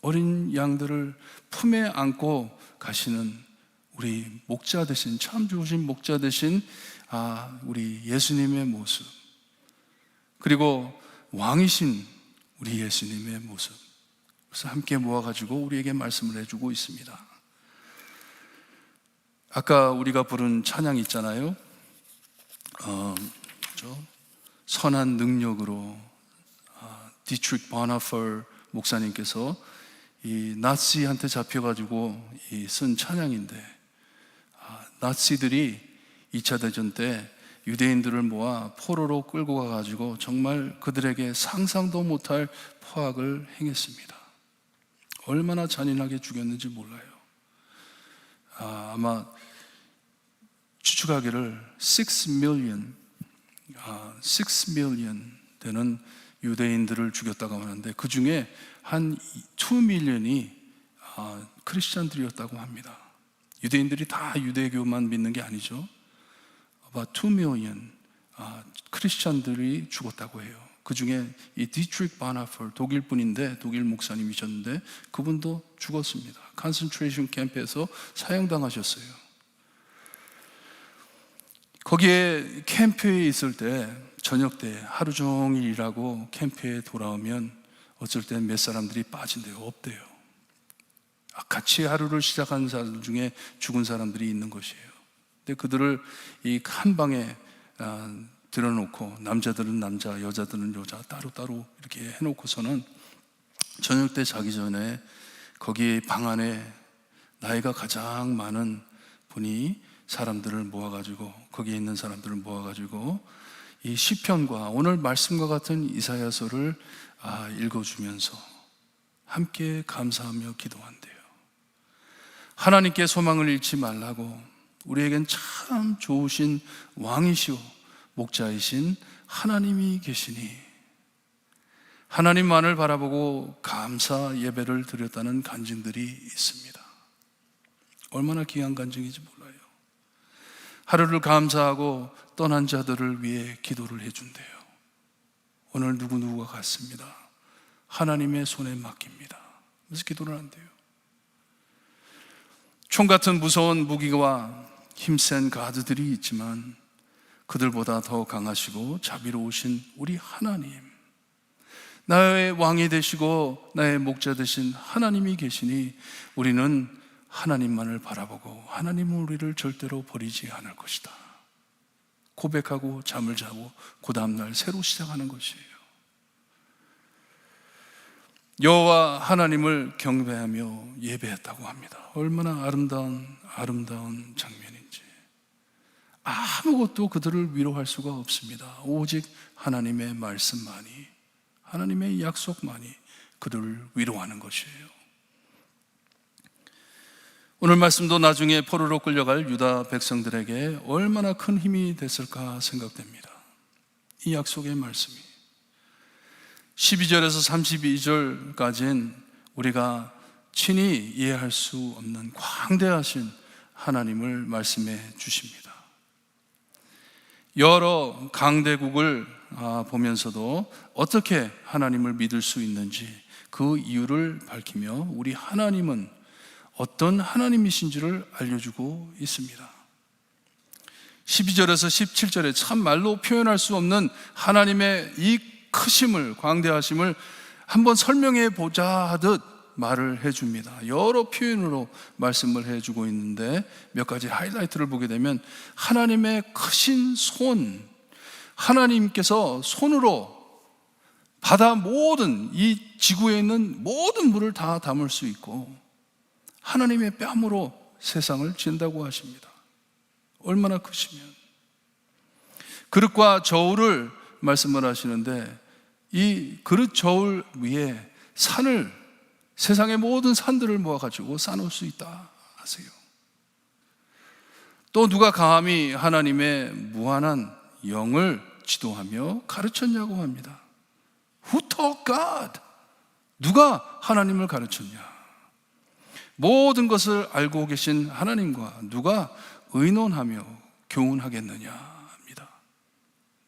어린 양들을 품에 안고 가시는 우리 목자 되신, 참 좋으신 목자 되신 우리 예수님의 모습, 그리고 왕이신 우리 예수님의 모습, 그래서 함께 모아가지고 우리에게 말씀을 해주고 있습니다. 아까 우리가 부른 찬양 있잖아요. 선한 능력으로 디트릭 바나펄 목사님께서 이 나치한테 잡혀가지고 쓴 찬양인데, 나치들이 2차 대전 때 유대인들을 모아 포로로 끌고 가가지고 정말 그들에게 상상도 못할 포악을 행했습니다. 얼마나 잔인하게 죽였는지 몰라요. 아마 추측하기를 6 million 되는 유대인들을 죽였다고 하는데, 그 중에 한 2 million이 크리스찬들이었다고 합니다. 유대인들이 다 유대교만 믿는 게 아니죠. About 2 million 크리스찬들이 죽었다고 해요. 그 중에 이 디트릭 바나펄, 독일 분인데, 독일 목사님이셨는데 그분도 죽었습니다. 컨센트레이션 캠프에서 사형당하셨어요. 거기에 캠프에 있을 때 저녁 때 하루 종일 일하고 캠프에 돌아오면 어쩔 때 몇 사람들이 빠진대요. 없대요. 같이 하루를 시작한 사람들 중에 죽은 사람들이 있는 것이에요. 근데 그들을 이 한 방에 들어놓고, 남자들은 남자, 여자들은 여자 따로따로 이렇게 해놓고서는 저녁 때 자기 전에 거기 방 안에 나이가 가장 많은 분이 사람들을 모아가지고, 거기에 있는 사람들을 모아가지고 이 시편과 오늘 말씀과 같은 이사야서를 읽어주면서 함께 감사하며 기도한대요. 하나님께 소망을 잃지 말라고, 우리에겐 참 좋으신 왕이시오 목자이신 하나님이 계시니, 하나님만을 바라보고 감사 예배를 드렸다는 간증들이 있습니다. 얼마나 귀한 간증인지 몰라요. 하루를 감사하고 떠난 자들을 위해 기도를 해준대요. 오늘 누구누구가 갔습니다. 하나님의 손에 맡깁니다. 그래서 기도를 한대요. 총 같은 무서운 무기와 힘센 가드들이 있지만 그들보다 더 강하시고 자비로우신 우리 하나님, 나의 왕이 되시고 나의 목자 되신 하나님이 계시니 우리는 하나님만을 바라보고 하나님은 우리를 절대로 버리지 않을 것이다 고백하고 잠을 자고 그 다음날 새로 시작하는 것이에요. 여호와 하나님을 경배하며 예배했다고 합니다. 얼마나 아름다운 장면인지. 아무것도 그들을 위로할 수가 없습니다. 오직 하나님의 말씀만이, 하나님의 약속만이 그들을 위로하는 것이에요. 오늘 말씀도 나중에 포로로 끌려갈 유다 백성들에게 얼마나 큰 힘이 됐을까 생각됩니다. 이 약속의 말씀이 12절에서 32절까지는 우리가 친히 이해할 수 없는 광대하신 하나님을 말씀해 주십니다. 여러 강대국을 보면서도 어떻게 하나님을 믿을 수 있는지 그 이유를 밝히며 우리 하나님은 어떤 하나님이신지를 알려주고 있습니다. 12절에서 17절에 참 말로 표현할 수 없는 하나님의 이 크심을, 광대하심을 한번 설명해 보자 하듯 말을 해줍니다. 여러 표현으로 말씀을 해주고 있는데 몇 가지 하이라이트를 보게 되면 하나님의 크신 손, 하나님께서 손으로 바다 모든 이 지구에 있는 모든 물을 다 담을 수 있고 하나님의 뺨으로 세상을 진다고 하십니다. 얼마나 크시면. 그릇과 저울을 말씀을 하시는데 이 그릇 저울 위에 산을, 세상의 모든 산들을 모아가지고 쌓아놓을 수 있다 하세요. 또 누가 감히 하나님의 무한한 영을 지도하며 가르쳤냐고 합니다. Who taught God? 누가 하나님을 가르쳤냐? 모든 것을 알고 계신 하나님과 누가 의논하며 교훈하겠느냐 합니다.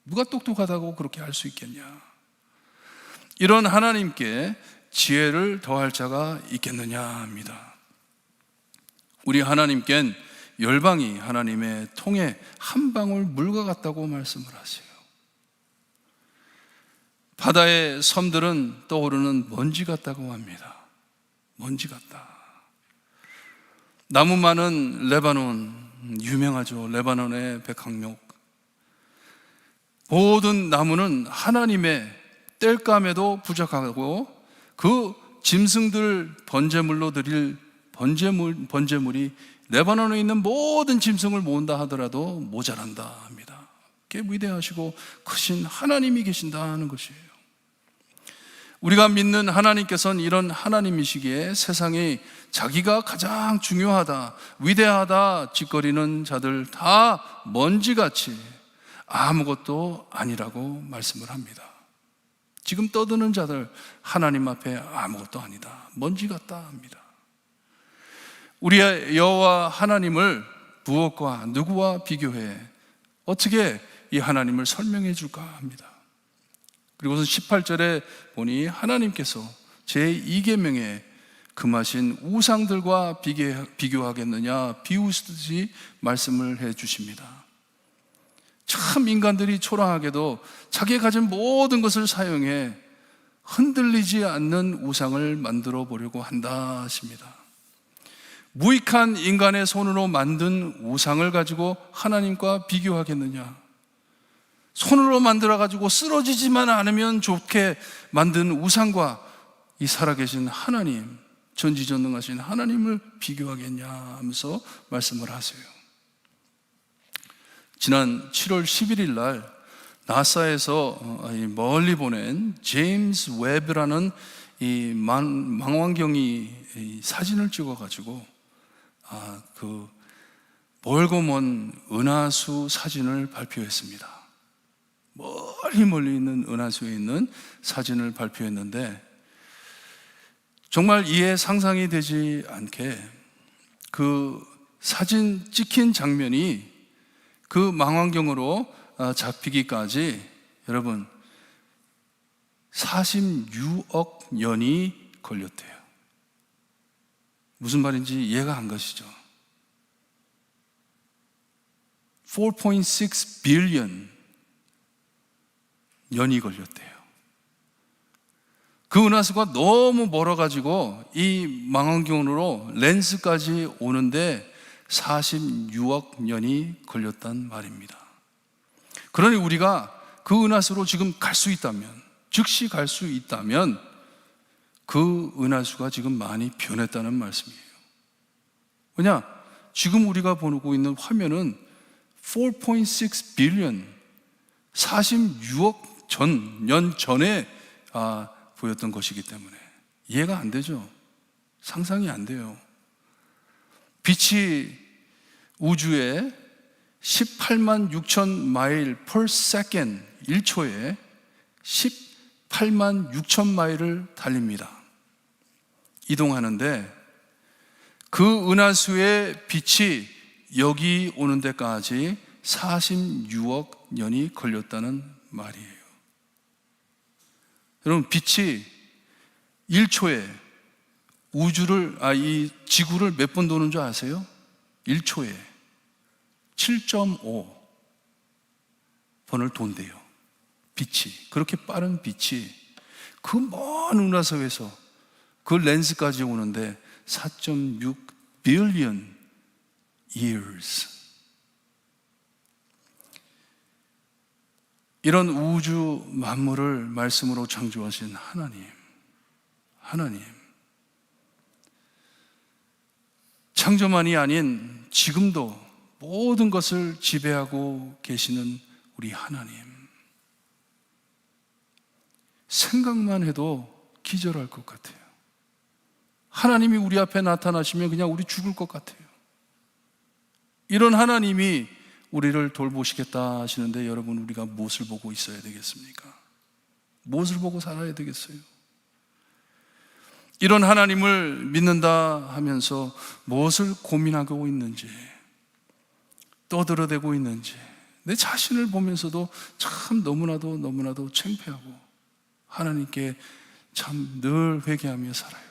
누가 똑똑하다고 그렇게 할 수 있겠냐? 이런 하나님께 지혜를 더할 자가 있겠느냐 합니다. 우리 하나님께는 열방이 하나님의 통에 한 방울 물과 같다고 말씀을 하세요. 바다의 섬들은 떠오르는 먼지 같다고 합니다. 먼지 같다. 나무 많은 레바논, 유명하죠. 레바논의 백항목. 모든 나무는 하나님의 땔감에도 부족하고 그 짐승들 번제물로 드릴 번제물이 레바논에 있는 모든 짐승을 모은다 하더라도 모자란다 합니다. 꽤 위대하시고 크신 하나님이 계신다는 것이에요. 우리가 믿는 하나님께서는 이런 하나님이시기에 세상에 자기가 가장 중요하다, 위대하다 짓거리는 자들 다 먼지같이 아무것도 아니라고 말씀을 합니다. 지금 떠드는 자들 하나님 앞에 아무것도 아니다, 먼지 같다 합니다. 우리의 여호와 하나님을 무엇과 누구와 비교해 어떻게 이 하나님을 설명해 줄까 합니다. 그리고서 18절에 보니 하나님께서 제2계명에 금하신 우상들과 비교하겠느냐 비우시듯이 말씀을 해 주십니다. 참 인간들이 초라하게도 자기가 가진 모든 것을 사용해 흔들리지 않는 우상을 만들어 보려고 한다 하십니다. 무익한 인간의 손으로 만든 우상을 가지고 하나님과 비교하겠느냐? 손으로 만들어가지고 쓰러지지만 않으면 좋게 만든 우상과 이 살아계신 하나님, 전지전능하신 하나님을 비교하겠냐 하면서 말씀을 하세요. 지난 7월 11일 날 나사에서 멀리 보낸 제임스 웹이라는 이 망원경이 사진을 찍어가지고 그 멀고 먼 은하수 사진을 발표했습니다. 멀리 있는 은하수에 있는 사진을 발표했는데 정말 이해 상상이 되지 않게 그 사진 찍힌 장면이 그 망원경으로 잡히기까지 여러분 46억 년이 걸렸대요. 무슨 말인지 이해가 안 가시죠? 4.6 빌리언 년이 걸렸대요. 그 은하수가 너무 멀어가지고 이 망원경으로 렌스까지 오는데 46억 년이 걸렸단 말입니다. 그러니 우리가 그 은하수로 지금 갈 수 있다면, 즉시 갈 수 있다면 그 은하수가 지금 많이 변했다는 말씀이에요. 왜냐? 지금 우리가 보고 있는 화면은 4.6 빌리언 46억 년 전에 보였던 것이기 때문에 이해가 안 되죠. 상상이 안 돼요. 빛이 우주에 18만 6천 마일 per second 1초에 18만 6천 마일을 달립니다. 이동하는데 그 은하수의 빛이 여기 오는 데까지 46억 년이 걸렸다는 말이에요. 여러분, 빛이 1초에 이 지구를 몇 번 도는 줄 아세요? 1초에 7.5 번을 돈대요. 빛이, 그렇게 빠른 빛이 그 먼 은하수에서 그 렌즈까지 오는데 4.6 billion years. 이런 우주 만물을 말씀으로 창조하신 하나님 창조만이 아닌 지금도 모든 것을 지배하고 계시는 우리 하나님, 생각만 해도 기절할 것 같아요. 하나님이 우리 앞에 나타나시면 그냥 우리 죽을 것 같아요. 이런 하나님이 우리를 돌보시겠다 하시는데 여러분, 우리가 무엇을 보고 있어야 되겠습니까? 무엇을 보고 살아야 되겠어요? 이런 하나님을 믿는다 하면서 무엇을 고민하고 있는지, 떠들어대고 있는지, 내 자신을 보면서도 참 너무나도 창피하고 하나님께 참 늘 회개하며 살아요.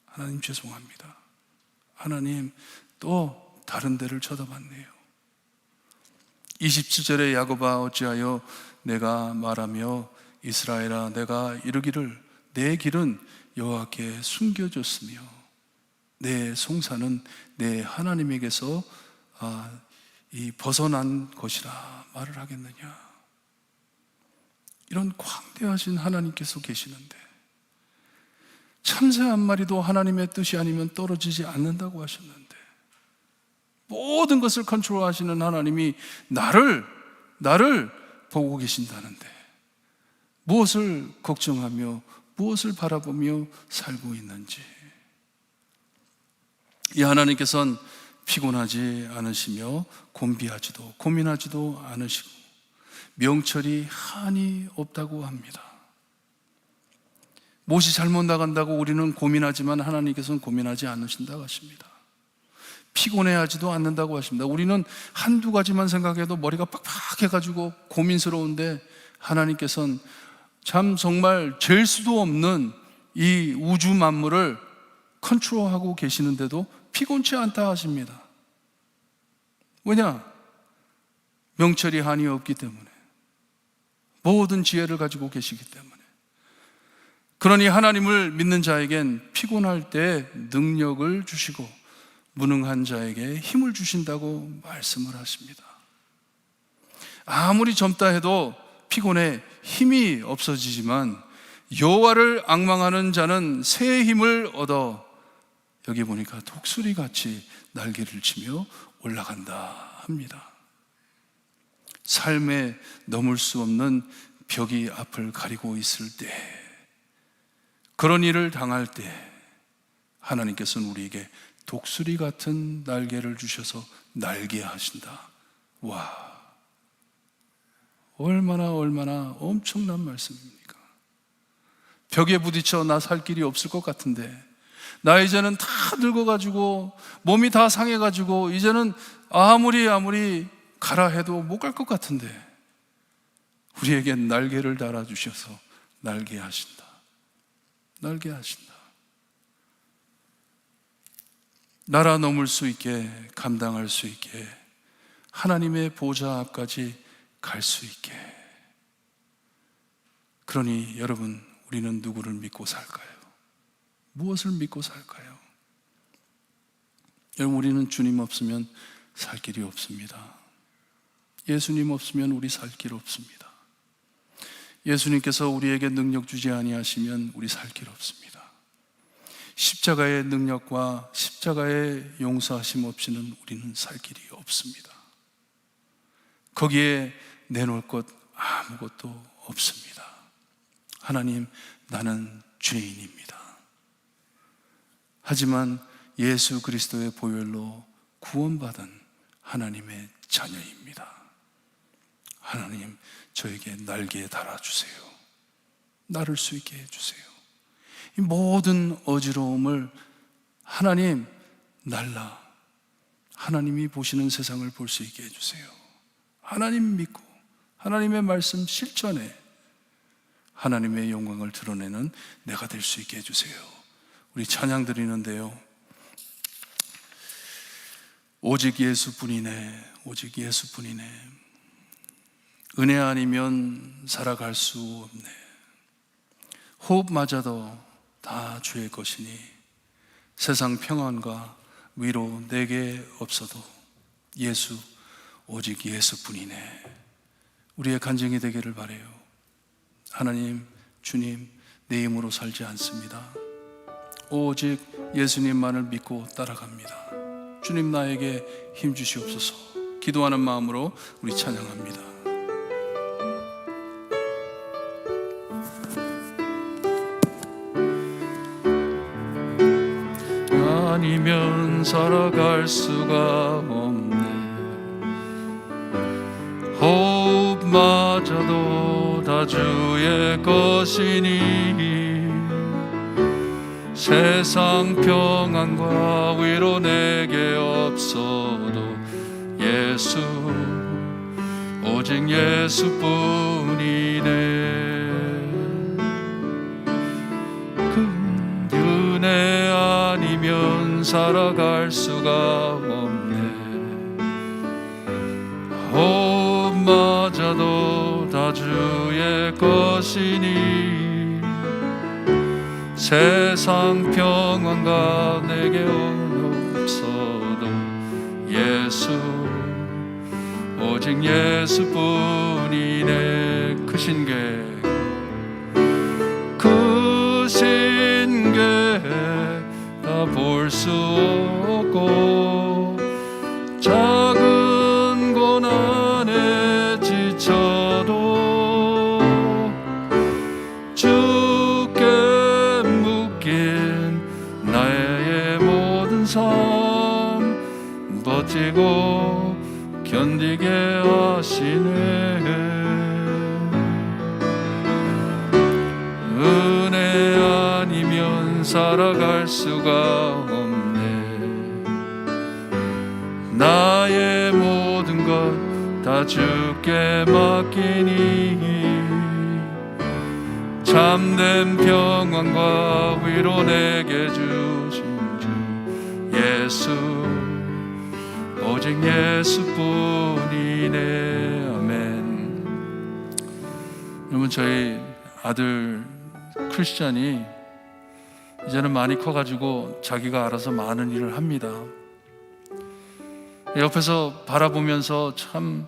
하나님 죄송합니다. 하나님 또 다른 데를 쳐다봤네요. 27절에 야곱아 어찌하여 내가 말하며 이스라엘아 내가 이르기를 내 길은 여호와께 숨겨졌으며 내 송사는 내 하나님에게서 이 벗어난 것이라 말을 하겠느냐. 이런 광대하신 하나님께서 계시는데 참새 한 마리도 하나님의 뜻이 아니면 떨어지지 않는다고 하셨는데 모든 것을 컨트롤하시는 하나님이 나를 보고 계신다는데 무엇을 걱정하며 무엇을 바라보며 살고 있는지. 이 하나님께서는 피곤하지 않으시며 곤비하지도 고민하지도 않으시고 명철이 한이 없다고 합니다. 못이 잘못 나간다고 우리는 고민하지만 하나님께서는 고민하지 않으신다고 하십니다. 피곤해하지도 않는다고 하십니다. 우리는 한두 가지만 생각해도 머리가 빡빡해가지고 고민스러운데 하나님께서는 참 정말 잴 수도 없는 이 우주 만물을 컨트롤하고 계시는데도 피곤치 않다 하십니다. 왜냐? 명철이 한이 없기 때문에, 모든 지혜를 가지고 계시기 때문에. 그러니 하나님을 믿는 자에겐 피곤할 때 능력을 주시고 무능한 자에게 힘을 주신다고 말씀을 하십니다. 아무리 젊다 해도 피곤해 힘이 없어지지만 여호와를 앙망하는 자는 새 힘을 얻어 여기 보니까 독수리같이 날개를 치며 올라간다 합니다. 삶에 넘을 수 없는 벽이 앞을 가리고 있을 때, 그런 일을 당할 때 하나님께서는 우리에게 독수리 같은 날개를 주셔서 날게 하신다. 와, 얼마나 엄청난 말씀입니까? 벽에 부딪혀 나 살 길이 없을 것 같은데, 나 이제는 다 늙어가지고 몸이 다 상해가지고 이제는 아무리 가라 해도 못 갈 것 같은데 우리에겐 날개를 달아주셔서 날게 하신다. 날게 하신다. 날아 넘을 수 있게, 감당할 수 있게, 하나님의 보좌 앞까지 갈 수 있게. 그러니 여러분, 우리는 누구를 믿고 살까요? 무엇을 믿고 살까요? 여러분, 우리는 주님 없으면 살 길이 없습니다. 예수님 없으면 우리 살 길 없습니다. 예수님께서 우리에게 능력 주지 아니하시면 우리 살 길 없습니다. 십자가의 능력과 십자가의 용서하심 없이는 우리는 살 길이 없습니다. 거기에 내놓을 것 아무것도 없습니다. 하나님, 나는 죄인입니다. 하지만 예수 그리스도의 보혈로 구원받은 하나님의 자녀입니다. 하나님, 저에게 날개에 달아주세요. 나를 수 있게 해주세요. 이 모든 어지러움을 하나님 날라 하나님이 보시는 세상을 볼 수 있게 해주세요. 하나님 믿고 하나님의 말씀 실천에 하나님의 영광을 드러내는 내가 될 수 있게 해주세요. 우리 찬양 드리는데요, 오직 예수뿐이네, 오직 예수뿐이네. 은혜 아니면 살아갈 수 없네. 호흡마저도 다 주의 것이니 세상 평안과 위로 내게 없어도 예수, 오직 예수뿐이네. 우리의 간증이 되기를 바라요. 하나님, 주님, 내 힘으로 살지 않습니다. 오직 예수님만을 믿고 따라갑니다. 주님, 나에게 힘 주시옵소서. 기도하는 마음으로 우리 찬양합니다. 아니면 살아갈 수가 없네. 호흡마저도 다 주의 것이니 세상 평안과 위로 내게 없어도 예수, 오직 예수뿐이네. 그 은혜 아니면 살아갈 수가 없네. 옷마저도 다 주의 것이니 세상 평안과 내게 없어도 예수 오직 예수뿐이 내 크신 게 다 볼 수 없고 작은 고난에 지쳐도 주께 묶인 나의 모든 삶 버티고 견디게 하시네. 은혜 아니면 살아갈 수가 없네. 나의 모든 것 다 주께 맡기니 참된 평안과 위로 내게 주신 주 예수 오직 예수뿐이네. 아멘. 여러분, 저희 아들 크리스찬이 이제는 많이 커가지고 자기가 알아서 많은 일을 합니다. 옆에서 바라보면서 참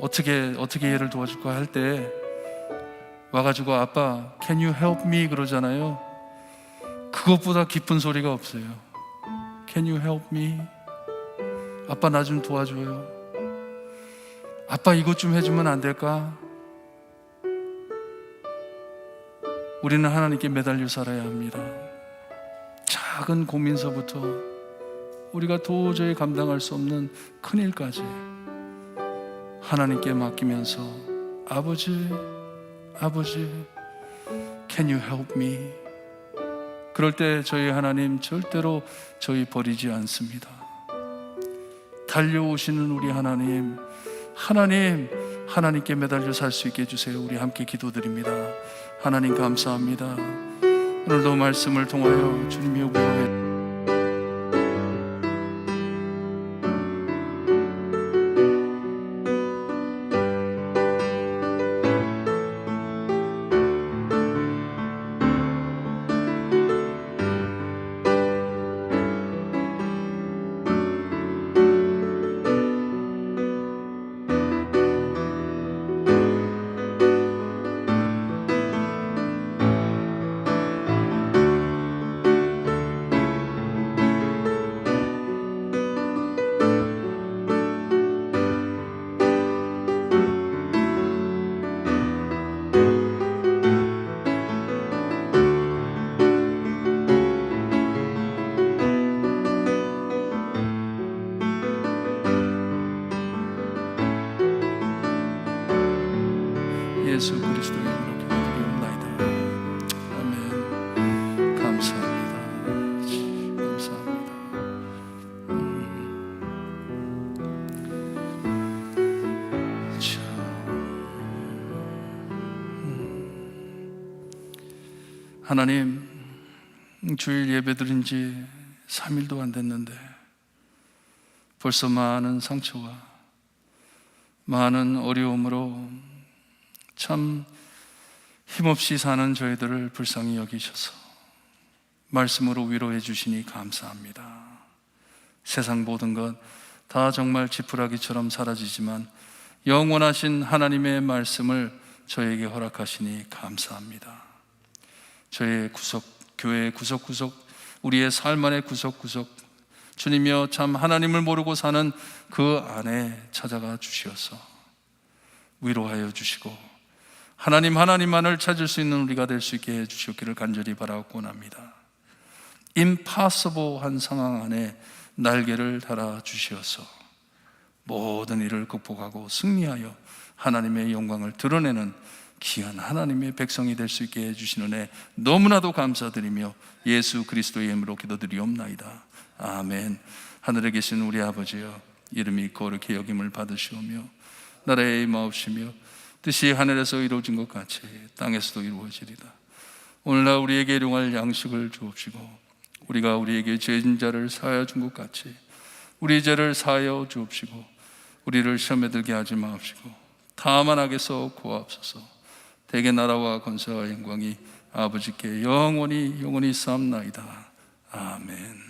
어떻게 얘를 도와줄까 할 때 와가지고 아빠 can you help me 그러잖아요. 그것보다 기쁜 소리가 없어요. Can you help me? 아빠 나 좀 도와줘요. 아빠 이것 좀 해주면 안 될까? 우리는 하나님께 매달려 살아야 합니다. 작은 고민서부터 우리가 도저히 감당할 수 없는 큰일까지 하나님께 맡기면서 아버지 Can you help me? 그럴 때 저희 하나님 절대로 저희 버리지 않습니다. 달려오시는 우리 하나님께 매달려 살 수 있게 해주세요. 우리 함께 기도드립니다. 하나님 감사합니다. 오늘도 말씀을 통하여 주님이 위로해 예수 그리스도의 이름으로 기도드리옵나이다. 아멘. 감사합니다. 감사합니다. 하나님, 주일 예배 드린 지 3일도 안 됐는데 벌써 많은 상처와 많은 어려움으로 참 힘없이 사는 저희들을 불쌍히 여기셔서 말씀으로 위로해 주시니 감사합니다. 세상 모든 것 다 정말 지푸라기처럼 사라지지만 영원하신 하나님의 말씀을 저에게 허락하시니 감사합니다. 저의 교회의 구석구석, 우리의 삶 안의 구석구석, 주님이여 참 하나님을 모르고 사는 그 안에 찾아가 주시어서 위로하여 주시고 하나님만을 찾을 수 있는 우리가 될 수 있게 해주시기를 간절히 바라고 원합니다. 임파서블한 상황 안에 날개를 달아 주시어서 모든 일을 극복하고 승리하여 하나님의 영광을 드러내는 귀한 하나님의 백성이 될 수 있게 해주시는 애 너무나도 감사드리며 예수 그리스도의 이름으로 기도드리옵나이다. 아멘. 하늘에 계신 우리 아버지여, 이름이 거룩히 여김을 받으시오며 나라의 임하옵시며 뜻이 하늘에서 이루어진 것 같이 땅에서도 이루어지리다. 오늘날 우리에게 일용할 양식을 주옵시고 우리가 우리에게 죄진 자를 사하여 준 것 같이 우리 죄를 사하여 주옵시고 우리를 시험에 들게 하지 마옵시고 다만 악에서 구하옵소서. 대개 나라와 권세와 영광이 아버지께 영원히 영원히 쌓옵나이다. 아멘.